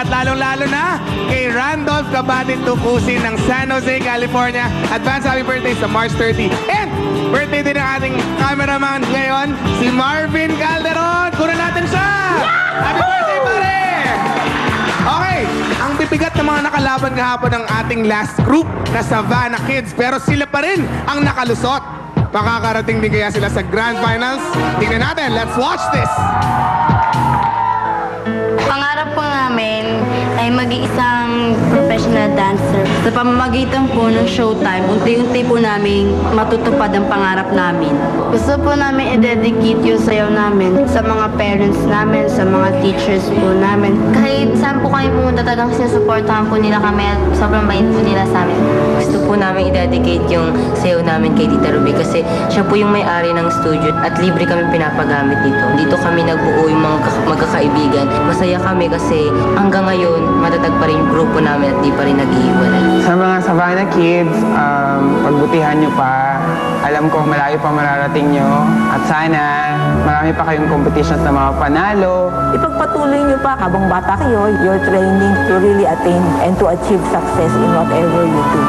at lalong-lalo na kay Randolph Cabatin Tucusin ng San Jose, California. Advance happy birthday sa March 30. And birthday din ng ating cameraman ngayon, si Marvin Calderon. Kunin natin siya! Happy birthday, pare! Okay, ang bibigat ng mga nakalaban kahapon ng ating last group na Savannah Kids. Pero sila pa rin ang nakalusot. Makakarating din kaya sila sa Grand Finals? Tingnan natin, let's watch this! Pangarap po namin ay mag-iisang professional dancer. Sa pamamagitan po ng showtime, unti-unti po namin matutupad ang pangarap namin. Gusto po namin i-dedicate yung sayaw namin sa mga parents namin, sa mga teachers po namin. Kahit saan po kami pumunta, talagang sinusuportahan po nila kami at sobrang bait po nila sa amin. Gusto po namin i-dedicate yung sayaw namin kay Tita Ruby kasi siya po yung may-ari ng studio at libre kami pinapagamit dito. Dito kami nagbuo yung mga magkakaibigan. Masaya kami kasi hanggang ngayon matatag pa rin yung grupo namin at di pa rin nag-iiwalay. Sa mga Savannah Kids, pagbutihan nyo pa. Alam ko malayo pa mararating nyo. At sana marami pa kayong competitions na mga panalo. Ipagpatuloy niyo pa habang bata kayo, your training to really attain and to achieve success in whatever you do.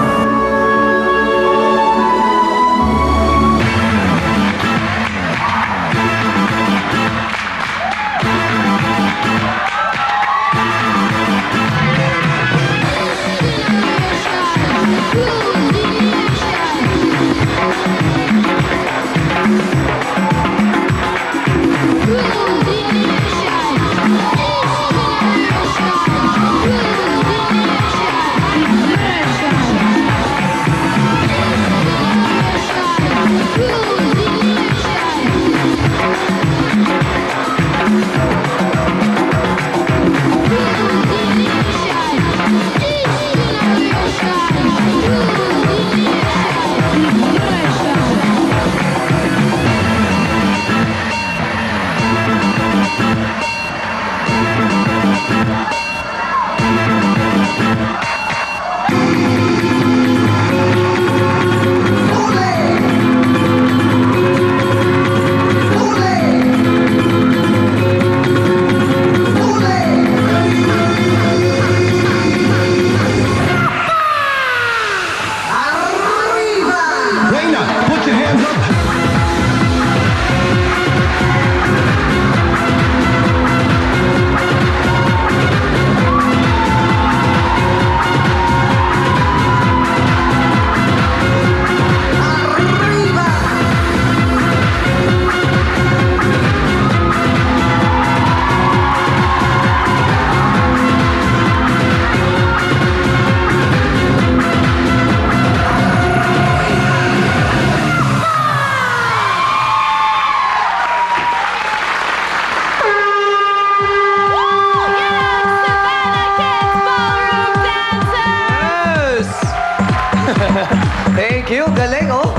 Thank you, galing, oh.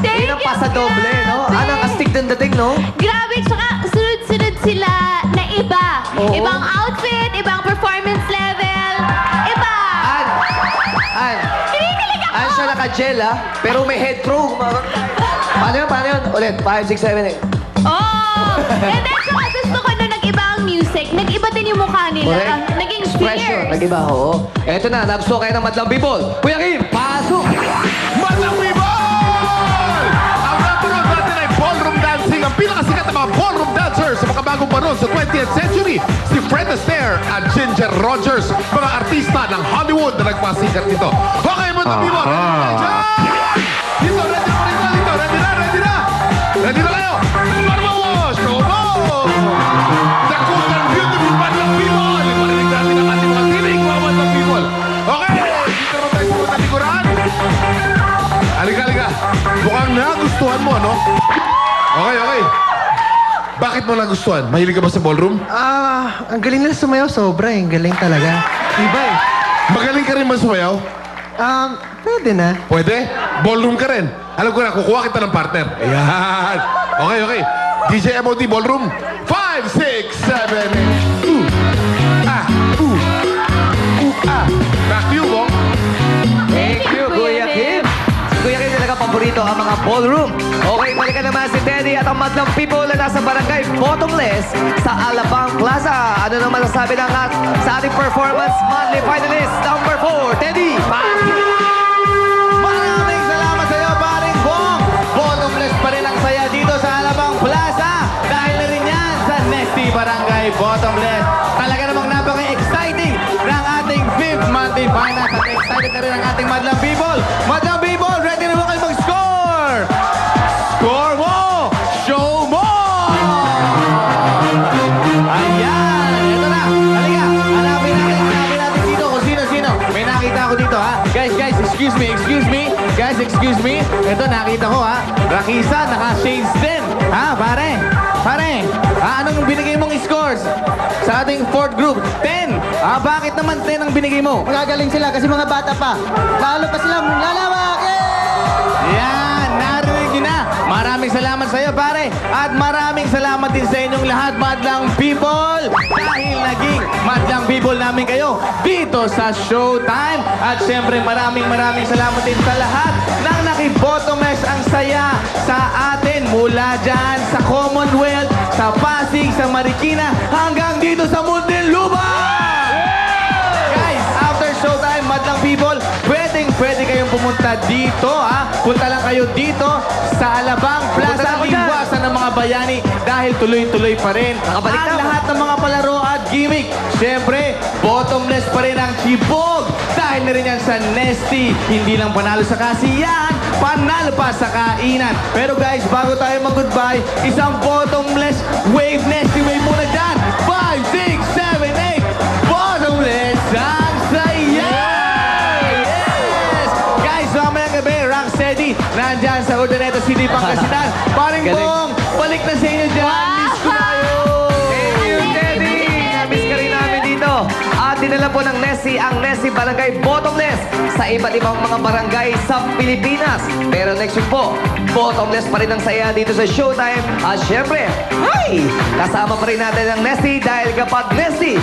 Thank Yun ang you, pasadoble, no? grabe. Anong astig ng dating, no? Grabe, tsaka sunod-sunod sila na iba. Oo. Ibang outfit, ibang performance level. Iba. An, Kinikilig ako. siya naka-gel, ah. Pero may head throw. Paano yun, paano yun? Ulit, 5, 6, 7, 8. Oh! And then, tsaka gusto ko na nag-iba ang music. Nag-iba din yung mukha nila. Correct. Naging Expression, fierce. nag-iba, oo. Eto na, nagustuhan kayo ng Madlang People. Kuya Kim, pasok! Madlang People! Ang naturod natin ay ballroom dancing. Ang pinakasikat na mga ballroom dancers sa makabagong panahon sa 20th century. Si Fred Astaire at Ginger Rogers, mga artista ng Hollywood na nagpasikat nito. Okay, Madlang People! Ready na kayo dyan? Dito, ready na, ready na, dito. Ready na, ready na! Ready na kayo! Marmo! Show mo! The cool and beautiful Madlang People! Marinig natin ang ating mga tinig, mga Madlang People. Okay! Dito naman tayo sa mga likuran. Halika, halika. Mukhang nagustuhan mo, ano? Okay, okay. Bakit mo nagustuhan? Mahilig ka ba sa ballroom? Ang galing nila sumayaw, sobra eh. Galing talaga. Iba eh. Magaling ka rin ba sumayaw? Pwede na. Pwede? Ballroom ka rin. Alam ko na, kukuha kita ng partner. Ayan. Okay, okay. DJ MOD Ballroom. 5, 6, 7, 8. Back to you, Bong. Thank you, Kuya Kim. Si Kuya Kim talaga paborito dito ang mga ballroom. Okay, balikan naman si Teddy at ang madlang people na nasa barangay Bottomless sa Alabang Plaza. Ano naman nasabi ng sa ating performance monthly finalist number 4, Teddy. Maraming salamat sa iyo, paring Bong. Bottomless pa rin ang saya dito sa Alabang Plaza. Dahil na rin yan sa Nesty Barangay Bottomless. Talaga namang napaka-exciting ng ating 5th monthly finals. At excited na rin ang ating Madlang People. Madlang People, ready na ba kayo mag-score? Score mo! Show mo! Ayan! Ito na! Halika! Hanapin natin dito kung sino-sino. May nakita ako dito, ha? Guys, excuse me. Guys, excuse me. Ito, nakita ko, ha? Rakisa, naka-shades din. Ha, pare? Anong binigay mong scores sa ating 4th group? 10! Bakit naman 10 ang binigay mo? Magagaling sila kasi mga bata pa. Lalo pa silang lalawak! Yan, narinig nyo na. Maraming salamat sa iyo, pare. At maraming salamat din sa inyong lahat, Madlang People. Dahil naging Madlang People namin kayo dito sa Showtime. At syempre, maraming salamat din sa lahat ng nakibotomes ang saya sa atin. Mula dyan sa Commonwealth, sa Pasig, sa Marikina, hanggang dito sa Muntinlupa. Guys, after Showtime, Madlang People, pwede kayong pumunta dito, ha? Punta lang kayo dito sa Alabang Plaza, iwasan ng mga bayani dahil tuloy-tuloy pa rin ang lahat ng mga palaro at gimmick. Siyempre, bottomless pa rin ang Chibog dahil na rin yan sa Nesty. Hindi lang panalo sa kasiyahan, panalo pa sa kainan. Pero guys, bago tayo mag-goodbye, isang bottomless wave, Nesty wave muna dyan. 5, 6, 7, 8, bottomless ang saya! Rocksteady, nandyan sa Urdaneta City, Pangasinan. Paring Bong, balik na sa inyo dyan. Miss ko kayo. Thank you, Teddy. Miss ka rin namin dito. At dinala po ng Nessie ang Nessie Barangay Bottomless sa iba't ibang mga barangay sa Pilipinas. Pero next week po, bottomless pa rin ang saya dito sa Showtime. At syempre, kasama pa rin natin ang Nessie dahil kapag Nessie,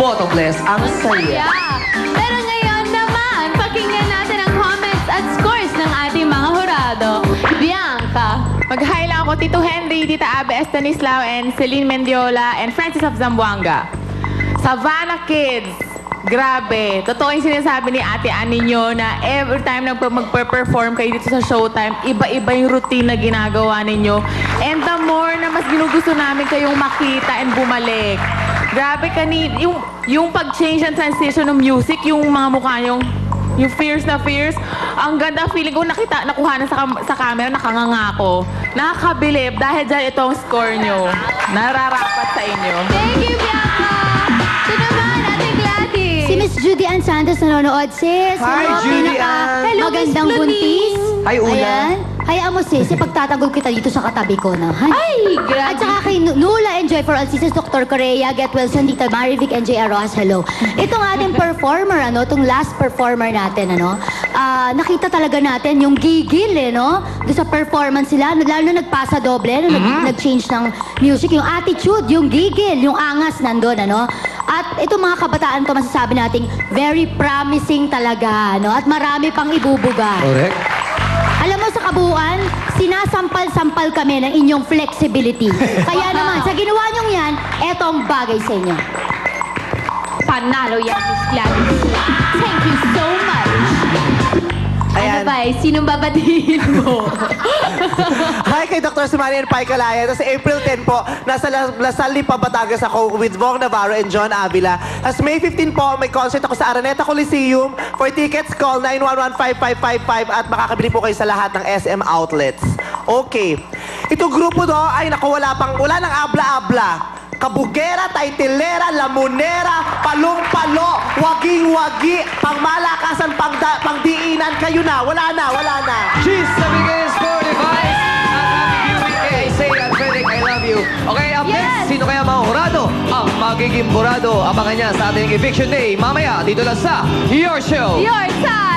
bottomless ang saya. Pero ngayon naman, pakinggan natin ang comments at scores ng ating mga hurado. Bianca. Mag-hi lang ako, Tito Henry, Tita Abe Estanislao, and Celine Mendiola, and Francis of Zamboanga. Savannah Kids. Grabe. Totoo yung sinasabi ni Ate Annie nyo na every time na mag-perform kayo dito sa Showtime, iba-iba yung routine na ginagawa ninyo. And the more na mas ginugusto namin kayong makita and bumalik. Grabe yung pag-change and transition ng music, yung mga mukha yung fierce na fierce. Ang ganda feeling ko nakuha na sa camera, nakanganga ako. Nakakabilib dahil dyan itong score nyo. Nararapat sa inyo. Thank you, Bianca! Ito naman, ating Gladys. Si Miss Judy Ann Santos nanonood, sis. Hi, Judy Ann. Hello, Miss Magandang buntis. Hi, Una. Ayan. Hayaan mo, sis, pagtatanggol kita dito sa katabi ko na. Ay, grabe. At saka kay Nula and Joy for all seasons, Dr. Correa, Get Wilson, Tita Marivic, and J. Arroas, hello. Itong ating performer, itong last performer natin, nakita talaga natin yung gigil, doon sa performance sila, lalo na nagpasa doble, nag-change ng music, yung attitude, yung gigil, yung angas nandun, At itong mga kabataan to, masasabi nating very promising talaga, At marami pang ibubuga. Correct. Alam mo, sa kabuuan, sinasampal-sampal kami ng inyong flexibility. Kaya naman, sa ginawa nyong yan, eto ang bagay sa inyo. Panalo yan, Miss Gladys. Thank you so much. Ayan. Ano ba sinong babatiin mo? Hi kay Dr. Sumani and Pai Calaya. Sa April 10 po, nasa Lasal Lipa, Batangas ako with Bong Navarro and John Avila. As May 15 po, may concert ako sa Araneta Coliseum. For tickets, call 911-5555 at makakabili po kayo sa lahat ng SM outlets. Okay. Itong grupo ay wala nang abla-abla. Kabugera, taitilera, lamunera, palong-palo, waging-wagi, pangmalakasan, pangdiinan, kayo na, wala na. She's the biggest for device. At happy viewing kay Say and Frederick, I love you. Okay, up next, sino kaya mga hurado? Ang magiging hurado, abangan niya sa ating eviction day. Mamaya, dito lang sa Your Show. Your time!